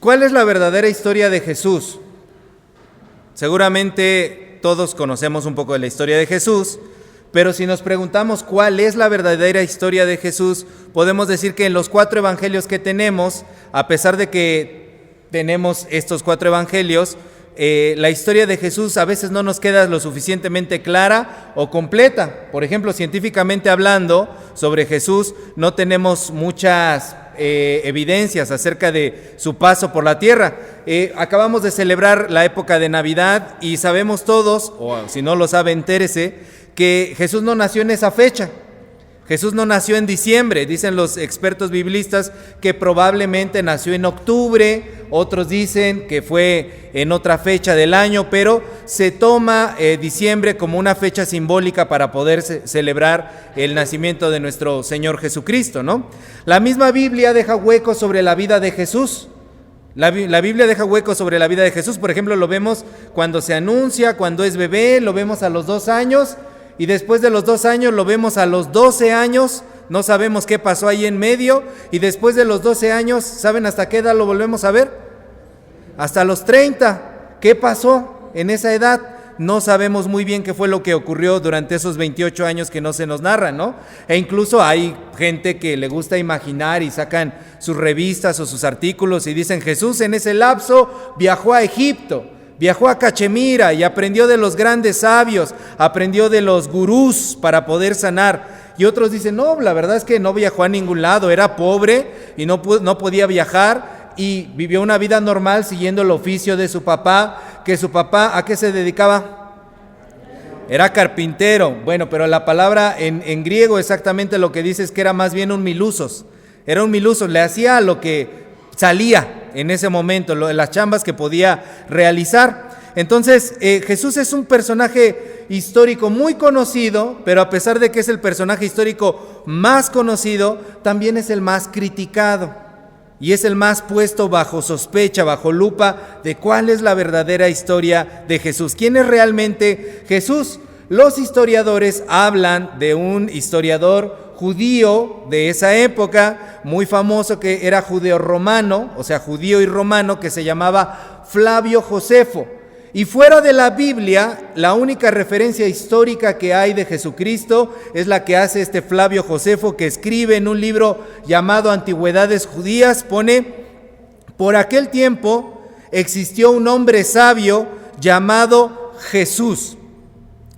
¿Cuál es la verdadera historia de Jesús? Seguramente todos conocemos un poco de la historia de Jesús, pero si nos preguntamos cuál es la verdadera historia de Jesús, podemos decir que en los 4 evangelios que tenemos, a pesar de que tenemos estos 4 evangelios, la historia de Jesús a veces no nos queda lo suficientemente clara o completa. Por ejemplo, científicamente hablando, sobre Jesús no tenemos muchas evidencias acerca de su paso por la tierra. Acabamos de celebrar la época de Navidad y sabemos todos, o si no lo sabe, entérese, que Jesús no nació en esa fecha. Jesús no nació en diciembre, dicen los expertos biblistas que probablemente nació en octubre, otros dicen que fue en otra fecha del año, pero se toma diciembre como una fecha simbólica para poder celebrar el nacimiento de nuestro Señor Jesucristo, ¿no? La misma Biblia deja huecos sobre la vida de Jesús. La Biblia deja huecos sobre la vida de Jesús, por ejemplo, lo vemos cuando se anuncia, cuando es bebé, lo vemos a los 2 años, y después de los 2 años lo vemos a los 12 años, no sabemos qué pasó ahí en medio, y después de los 12 años, ¿saben hasta qué edad lo volvemos a ver? Hasta los 30. ¿Qué pasó en esa edad? No sabemos muy bien qué fue lo que ocurrió durante esos 28 años que no se nos narran, ¿no? E incluso hay gente que le gusta imaginar y sacan sus revistas o sus artículos y dicen: Jesús en ese lapso viajó a Egipto, viajó a Cachemira y aprendió de los grandes sabios, aprendió de los gurús para poder sanar. Y otros dicen: no, la verdad es que no viajó a ningún lado, era pobre y no podía viajar y vivió una vida normal siguiendo el oficio de su papá, que su papá, ¿a qué se dedicaba? Era carpintero. Bueno, pero la palabra en griego exactamente lo que dice es que era más bien un milusos. Era un milusos, le hacía lo que salía en ese momento, las chambas que podía realizar. Entonces, Jesús es un personaje histórico muy conocido, pero a pesar de que es el personaje histórico más conocido, también es el más criticado y es el más puesto bajo sospecha, bajo lupa de cuál es la verdadera historia de Jesús. ¿Quién es realmente Jesús? Los historiadores hablan de un historiador judío de esa época, muy famoso, que era judeo-romano, o sea, judío y romano, que se llamaba Flavio Josefo. Y fuera de la Biblia, la única referencia histórica que hay de Jesucristo es la que hace este Flavio Josefo, que escribe en un libro llamado Antigüedades Judías. Pone: por aquel tiempo existió un hombre sabio llamado Jesús.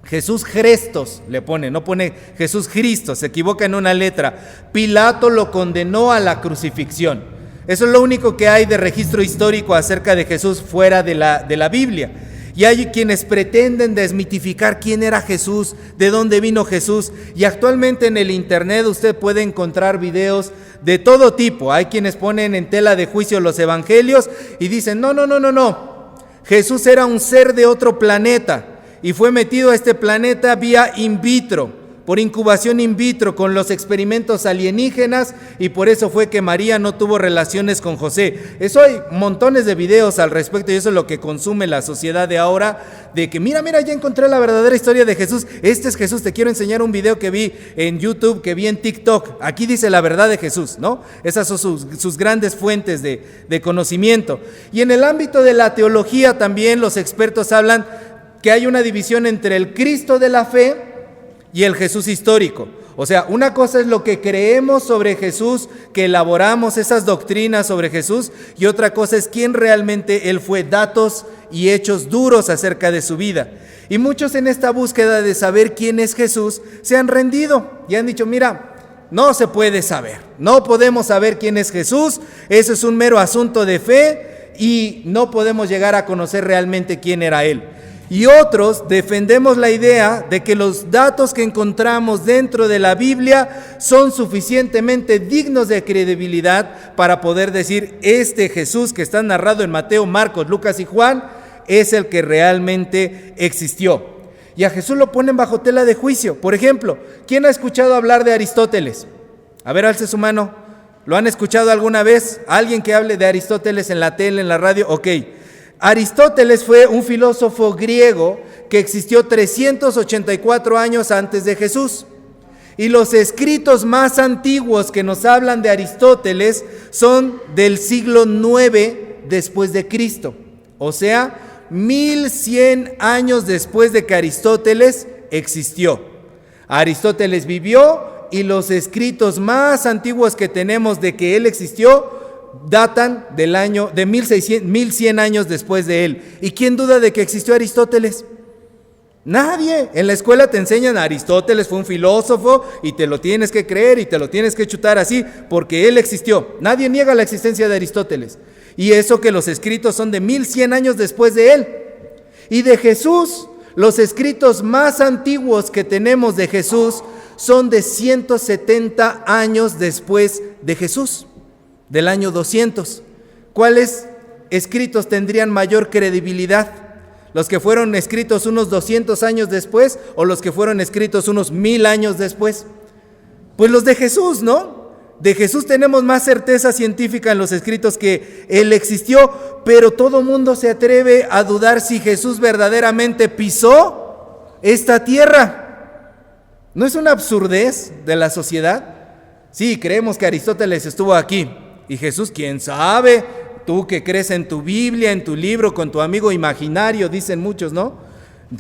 Jesús Crestos le pone, no pone Jesús Cristo, se equivoca en una letra. Pilato lo condenó a la crucifixión. Eso es lo único que hay de registro histórico acerca de Jesús fuera de la Biblia. Y hay quienes pretenden desmitificar quién era Jesús, de dónde vino Jesús. Y actualmente en el internet usted puede encontrar videos de todo tipo. Hay quienes ponen en tela de juicio los evangelios y dicen: no. Jesús era un ser de otro planeta y fue metido a este planeta vía in vitro, por incubación in vitro, con los experimentos alienígenas, y por eso fue que María no tuvo relaciones con José. Eso hay montones de videos al respecto, y eso es lo que consume la sociedad de ahora, de que mira, ya encontré la verdadera historia de Jesús. Este es Jesús. Te quiero enseñar un video que vi en YouTube, que vi en TikTok. Aquí dice la verdad de Jesús, ¿no? Esas son sus grandes fuentes de conocimiento. Y en el ámbito de la teología también los expertos hablan que hay una división entre el Cristo de la fe y el Jesús histórico. O sea, una cosa es lo que creemos sobre Jesús, que elaboramos esas doctrinas sobre Jesús, y otra cosa es quién realmente Él fue, datos y hechos duros acerca de su vida. Y muchos en esta búsqueda de saber quién es Jesús se han rendido y han dicho: mira, no se puede saber, no podemos saber quién es Jesús, eso es un mero asunto de fe y no podemos llegar a conocer realmente quién era Él. Y otros defendemos la idea de que los datos que encontramos dentro de la Biblia son suficientemente dignos de credibilidad para poder decir: este Jesús que está narrado en Mateo, Marcos, Lucas y Juan es el que realmente existió. Y a Jesús lo ponen bajo tela de juicio. Por ejemplo, ¿quién ha escuchado hablar de Aristóteles? A ver, alce su mano. ¿Lo han escuchado alguna vez? ¿Alguien que hable de Aristóteles en la tele, en la radio? Ok. Aristóteles fue un filósofo griego que existió 384 años antes de Jesús. Y los escritos más antiguos que nos hablan de Aristóteles son del siglo IX después de Cristo. O sea, 1100 años después de que Aristóteles existió. Aristóteles vivió y los escritos más antiguos que tenemos de que él existió datan del año de 1100 años después de él. ¿Y quién duda de que existió Aristóteles? Nadie. En la escuela te enseñan a Aristóteles fue un filósofo y te lo tienes que creer y te lo tienes que chutar así porque él existió. Nadie niega la existencia de Aristóteles. Y eso que los escritos son de 1100 años después de él. Y de Jesús, los escritos más antiguos que tenemos de Jesús son de 170 años después de Jesús, del año 200. ¿Cuáles escritos tendrían mayor credibilidad? ¿Los que fueron escritos unos 200 años después o los que fueron escritos unos 1000 años después? Pues los de Jesús, ¿no? De Jesús tenemos más certeza científica en los escritos que Él existió, pero todo mundo se atreve a dudar si Jesús verdaderamente pisó esta tierra. ¿No es una absurdez de la sociedad? Sí, creemos que Aristóteles estuvo aquí y Jesús, ¿quién sabe? Tú que crees en tu Biblia, en tu libro, con tu amigo imaginario, dicen muchos, ¿no?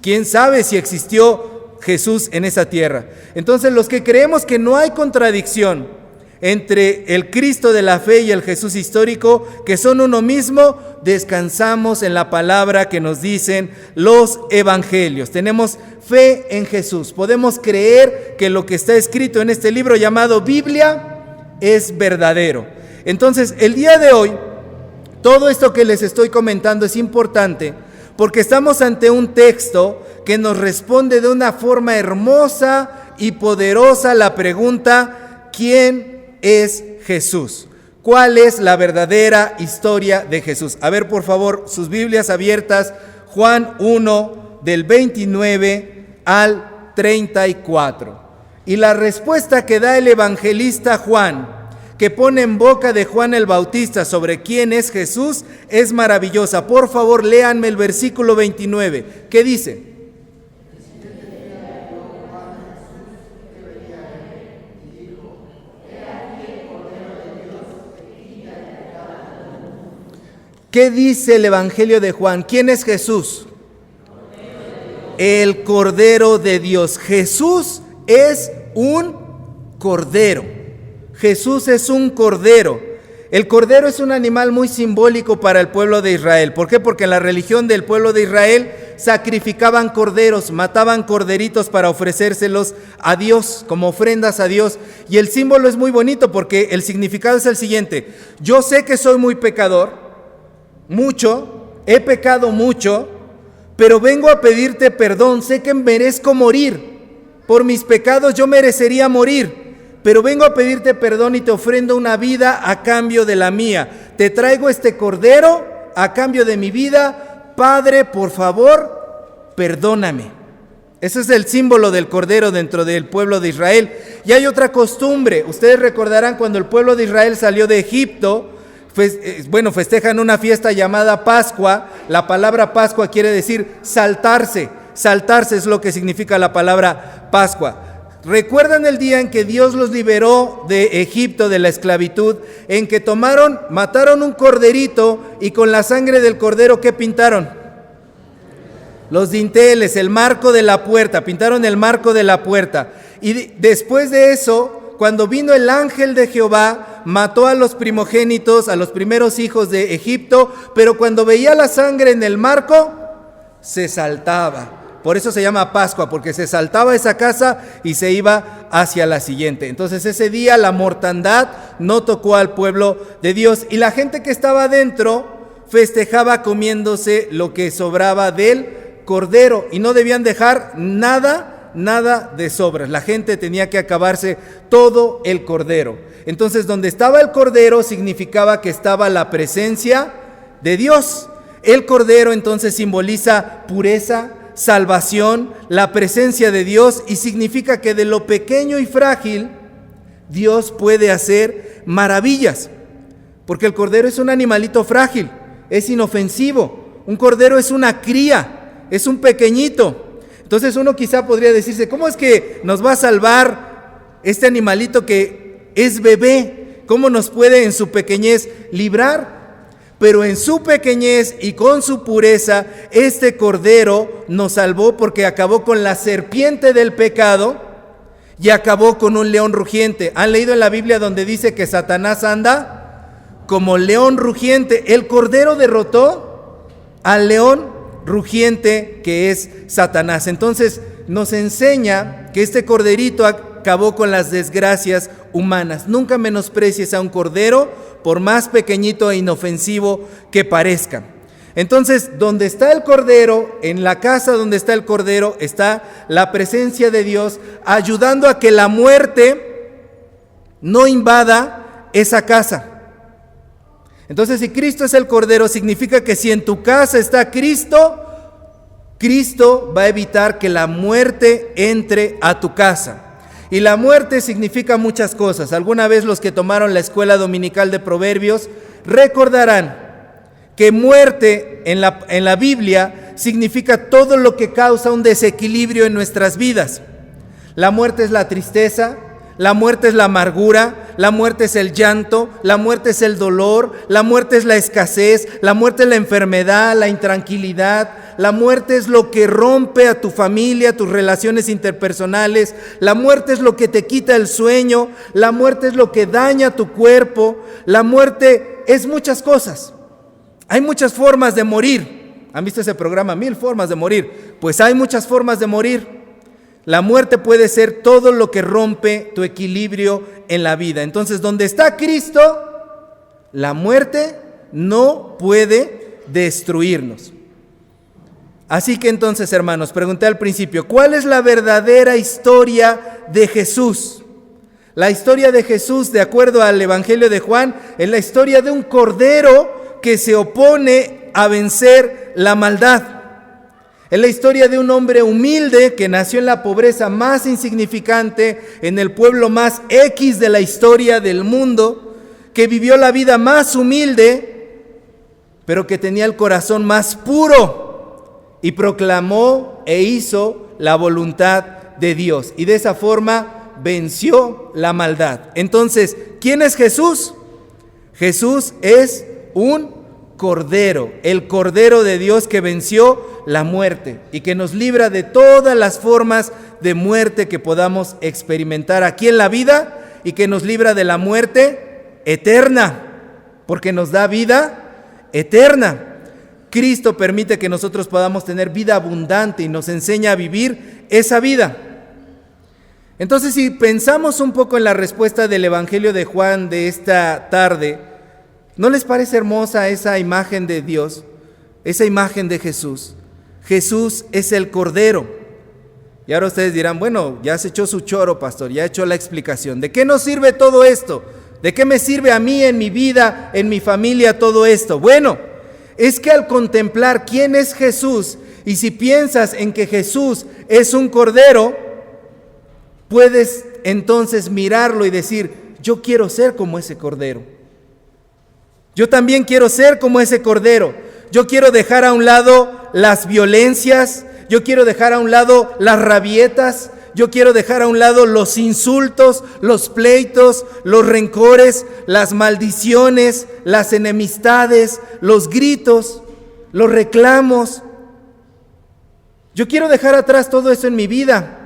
¿Quién sabe si existió Jesús en esa tierra? Entonces, los que creemos que no hay contradicción entre el Cristo de la fe y el Jesús histórico, que son uno mismo, descansamos en la palabra que nos dicen los evangelios. Tenemos fe en Jesús. Podemos creer que lo que está escrito en este libro llamado Biblia es verdadero. Entonces, el día de hoy, todo esto que les estoy comentando es importante porque estamos ante un texto que nos responde de una forma hermosa y poderosa la pregunta: ¿quién es Jesús? ¿Cuál es la verdadera historia de Jesús? A ver, por favor, sus Biblias abiertas, Juan 1, del 29 al 34. Y la respuesta que da el evangelista Juan, que pone en boca de Juan el Bautista sobre quién es Jesús, es maravillosa. Por favor, léanme el versículo 29. ¿Qué dice? ¿Qué dice el Evangelio de Juan? ¿Quién es Jesús? El Cordero de Dios. Jesús es un cordero. Jesús es un cordero. El cordero es un animal muy simbólico para el pueblo de Israel. ¿Por qué? Porque en la religión del pueblo de Israel sacrificaban corderos, mataban corderitos para ofrecérselos a Dios, como ofrendas a Dios. Y el símbolo es muy bonito porque el significado es el siguiente: yo sé que soy muy pecador, mucho, he pecado mucho, pero vengo a pedirte perdón. Sé que merezco morir. Por mis pecados yo merecería morir, pero vengo a pedirte perdón y te ofrendo una vida a cambio de la mía. Te traigo este cordero a cambio de mi vida. Padre, por favor, perdóname. Ese es el símbolo del cordero dentro del pueblo de Israel. Y hay otra costumbre. Ustedes recordarán cuando el pueblo de Israel salió de Egipto, festejan una fiesta llamada Pascua. La palabra Pascua quiere decir saltarse. Saltarse es lo que significa la palabra Pascua. ¿Recuerdan el día en que Dios los liberó de Egipto, de la esclavitud? En que mataron un corderito y con la sangre del cordero, ¿qué pintaron? Los dinteles, el marco de la puerta, pintaron el marco de la puerta. Y después de eso, cuando vino el ángel de Jehová, mató a los primogénitos, a los primeros hijos de Egipto, pero cuando veía la sangre en el marco, se saltaba. Por eso se llama Pascua, porque se saltaba esa casa y se iba hacia la siguiente. Entonces ese día la mortandad no tocó al pueblo de Dios y la gente que estaba adentro festejaba comiéndose lo que sobraba del cordero y no debían dejar nada de sobras. La gente tenía que acabarse todo el cordero. Entonces donde estaba el cordero significaba que estaba la presencia de Dios. El cordero entonces simboliza pureza, salvación, la presencia de Dios, y significa que de lo pequeño y frágil Dios puede hacer maravillas, porque el cordero es un animalito frágil, es inofensivo. Un cordero es una cría, es un pequeñito. Entonces uno quizá podría decirse: ¿cómo es que nos va a salvar este animalito que es bebé? ¿Cómo nos puede en su pequeñez librar? pero en su pequeñez y con su pureza, este Cordero nos salvó porque acabó con la serpiente del pecado y acabó con un león rugiente. ¿Han leído en la Biblia donde dice que Satanás anda como león rugiente? El Cordero derrotó al león rugiente que es Satanás. Entonces nos enseña que este corderito acabó con las desgracias humanas. Nunca menosprecies a un cordero, por más pequeñito e inofensivo que parezca. Entonces, donde está el cordero, en la casa donde está el cordero, está la presencia de Dios ayudando a que la muerte no invada esa casa. Entonces, si Cristo es el cordero, significa que si en tu casa está Cristo, Cristo va a evitar que la muerte entre a tu casa. Y la muerte significa muchas cosas. Alguna vez los que tomaron la escuela dominical de Proverbios recordarán que muerte en la Biblia significa todo lo que causa un desequilibrio en nuestras vidas. La muerte es la tristeza, la muerte es la amargura, la muerte es el llanto, la muerte es el dolor, la muerte es la escasez, la muerte es la enfermedad, la intranquilidad, la muerte es lo que rompe a tu familia, tus relaciones interpersonales, la muerte es lo que te quita el sueño, la muerte es lo que daña tu cuerpo, la muerte es muchas cosas. Hay muchas formas de morir. ¿Han visto ese programa? 1000 formas de morir. Pues hay muchas formas de morir. La muerte puede ser todo lo que rompe tu equilibrio en la vida. Entonces, donde está Cristo, la muerte no puede destruirnos. Así que entonces, hermanos, pregunté al principio, ¿cuál es la verdadera historia de Jesús? La historia de Jesús, de acuerdo al Evangelio de Juan, es la historia de un cordero que se opone a vencer la maldad. Es la historia de un hombre humilde que nació en la pobreza más insignificante, en el pueblo más X de la historia del mundo, que vivió la vida más humilde, pero que tenía el corazón más puro y proclamó e hizo la voluntad de Dios. Y de esa forma venció la maldad. Entonces, ¿quién es Jesús? Jesús es un Cordero, el Cordero de Dios que venció la muerte y que nos libra de todas las formas de muerte que podamos experimentar aquí en la vida y que nos libra de la muerte eterna, porque nos da vida eterna. Cristo permite que nosotros podamos tener vida abundante y nos enseña a vivir esa vida. Entonces, si pensamos un poco en la respuesta del Evangelio de Juan de esta tarde, ¿no les parece hermosa esa imagen de Dios, esa imagen de Jesús? Jesús es el Cordero. Y ahora ustedes dirán, bueno, ya se echó su choro, pastor, ya echó la explicación. ¿De qué nos sirve todo esto? ¿De qué me sirve a mí en mi vida, en mi familia, todo esto? Bueno, es que al contemplar quién es Jesús, y si piensas en que Jesús es un Cordero, puedes entonces mirarlo y decir, yo quiero ser como ese Cordero. Yo también quiero ser como ese Cordero. Yo quiero dejar a un lado las violencias, yo quiero dejar a un lado las rabietas, yo quiero dejar a un lado los insultos, los pleitos, los rencores, las maldiciones, las enemistades, los gritos, los reclamos. Yo quiero dejar atrás todo eso en mi vida.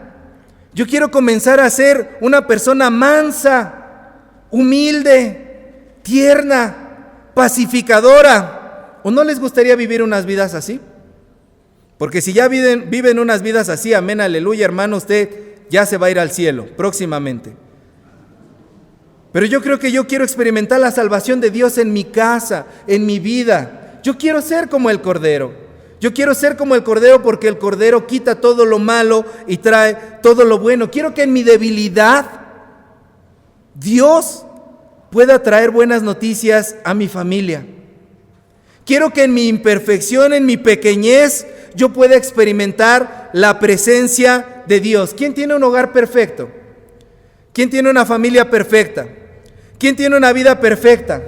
Yo quiero comenzar a ser una persona mansa, humilde, tierna, pacificadora. ¿O no les gustaría vivir unas vidas así? Porque si ya viven unas vidas así, amén, aleluya, hermano, usted ya se va a ir al cielo próximamente. Pero yo creo que yo quiero experimentar la salvación de Dios en mi casa, en mi vida. Yo quiero ser como el Cordero. Yo quiero ser como el Cordero porque el Cordero quita todo lo malo y trae todo lo bueno. Quiero que en mi debilidad Dios pueda traer buenas noticias a mi familia. Quiero que en mi imperfección, en mi pequeñez, yo pueda experimentar la presencia de Dios. ¿Quién tiene un hogar perfecto? ¿Quién tiene una familia perfecta? ¿Quién tiene una vida perfecta?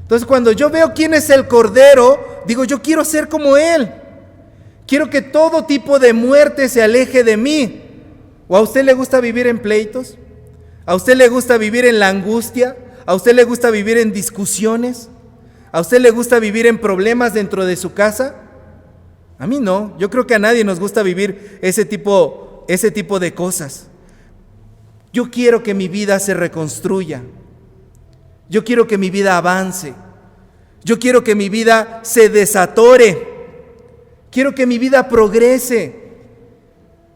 Entonces, cuando yo veo quién es el Cordero, digo, yo quiero ser como Él. Quiero que todo tipo de muerte se aleje de mí. ¿O a usted le gusta vivir en pleitos? ¿A usted le gusta vivir en la angustia? ¿A usted le gusta vivir en discusiones? ¿A usted le gusta vivir en problemas dentro de su casa? A mí no. Yo creo que a nadie nos gusta vivir ese tipo de cosas. Yo quiero que mi vida se reconstruya. Yo quiero que mi vida avance. Yo quiero que mi vida se desatore. Quiero que mi vida progrese.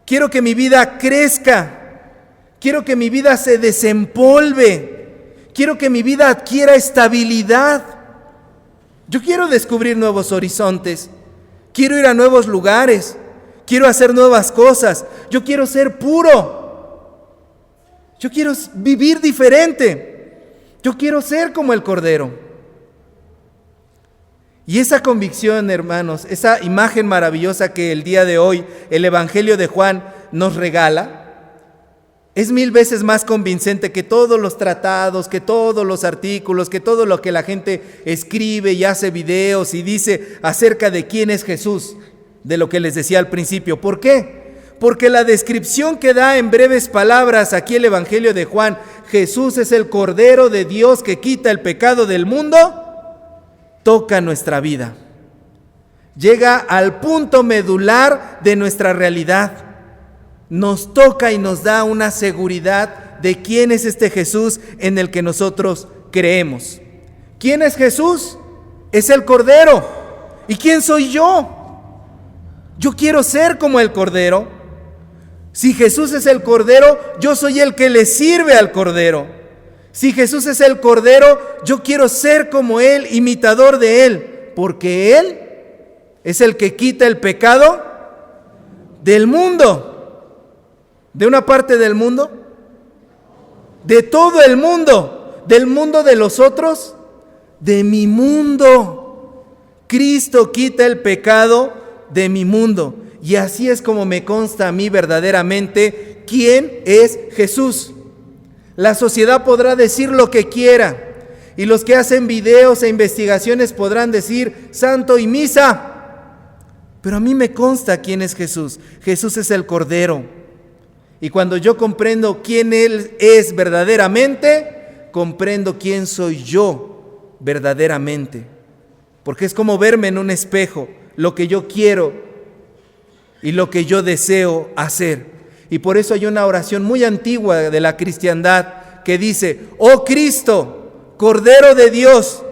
Quiero que mi vida crezca. Quiero que mi vida se desempolve. Quiero que mi vida adquiera estabilidad. Yo quiero descubrir nuevos horizontes. Quiero ir a nuevos lugares. Quiero hacer nuevas cosas. Yo quiero ser puro. Yo quiero vivir diferente. Yo quiero ser como el Cordero. Y esa convicción, hermanos, esa imagen maravillosa que el día de hoy el Evangelio de Juan nos regala, es 1000 veces más convincente que todos los tratados, que todos los artículos, que todo lo que la gente escribe y hace videos y dice acerca de quién es Jesús, de lo que les decía al principio. ¿Por qué? Porque la descripción que da en breves palabras aquí el Evangelio de Juan, Jesús es el Cordero de Dios que quita el pecado del mundo, toca nuestra vida. Llega al punto medular de nuestra realidad. Nos toca y nos da una seguridad de quién es este Jesús en el que nosotros creemos. ¿Quién es Jesús? Es el Cordero. ¿Y quién soy yo? Yo quiero ser como el Cordero. Si Jesús es el Cordero, yo soy el que le sirve al Cordero. Si Jesús es el Cordero, yo quiero ser como Él, imitador de Él, porque Él es el que quita el pecado del mundo. ¿De una parte del mundo? ¿De todo el mundo? ¿Del mundo de los otros? De mi mundo. Cristo quita el pecado de mi mundo. Y así es como me consta a mí verdaderamente quién es Jesús. La sociedad podrá decir lo que quiera, y los que hacen videos e investigaciones podrán decir santo y misa, pero a mí me consta quién es Jesús. Jesús es el Cordero. Y cuando yo comprendo quién Él es verdaderamente, comprendo quién soy yo verdaderamente. Porque es como verme en un espejo, lo que yo quiero y lo que yo deseo hacer. Y por eso hay una oración muy antigua de la cristiandad que dice: oh Cristo, Cordero de Dios,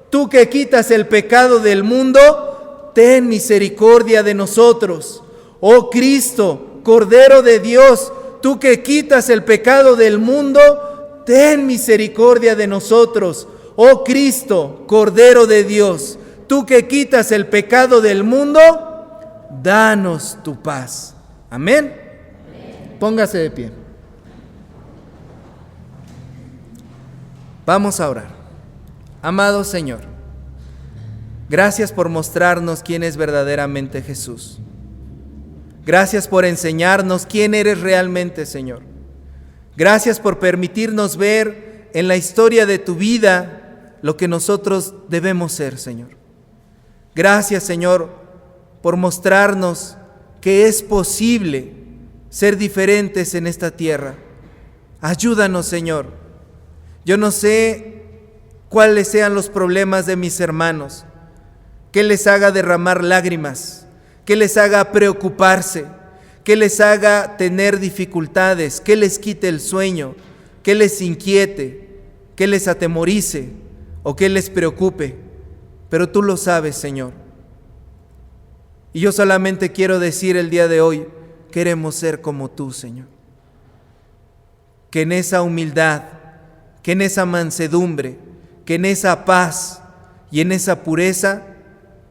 tú que quitas el pecado del mundo, ten misericordia de nosotros. Oh Cristo, Cordero de Dios, tú que quitas el pecado del mundo, ten misericordia de nosotros. Oh Cristo, Cordero de Dios, tú que quitas el pecado del mundo, danos tu paz. Amén. Póngase de pie. Vamos a orar. Amado Señor, gracias por mostrarnos quién es verdaderamente Jesús. Gracias por enseñarnos quién eres realmente, Señor. Gracias por permitirnos ver en la historia de tu vida lo que nosotros debemos ser, Señor. Gracias, Señor, por mostrarnos que es posible ser diferentes en esta tierra. Ayúdanos, Señor. Yo no sé cuáles sean los problemas de mis hermanos, que les haga derramar lágrimas, que les haga preocuparse, que les haga tener dificultades, que les quite el sueño, que les inquiete, que les atemorice o que les preocupe. Pero tú lo sabes, Señor. Y yo solamente quiero decir el día de hoy, queremos ser como tú, Señor. Que en esa humildad, que en esa mansedumbre, que en esa paz y en esa pureza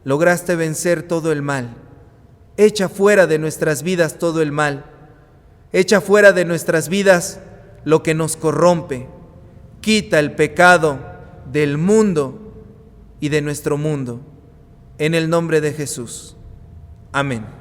lograste vencer todo el mal. Echa fuera de nuestras vidas todo el mal. Echa fuera de nuestras vidas lo que nos corrompe. Quita el pecado del mundo y de nuestro mundo. En el nombre de Jesús. Amén.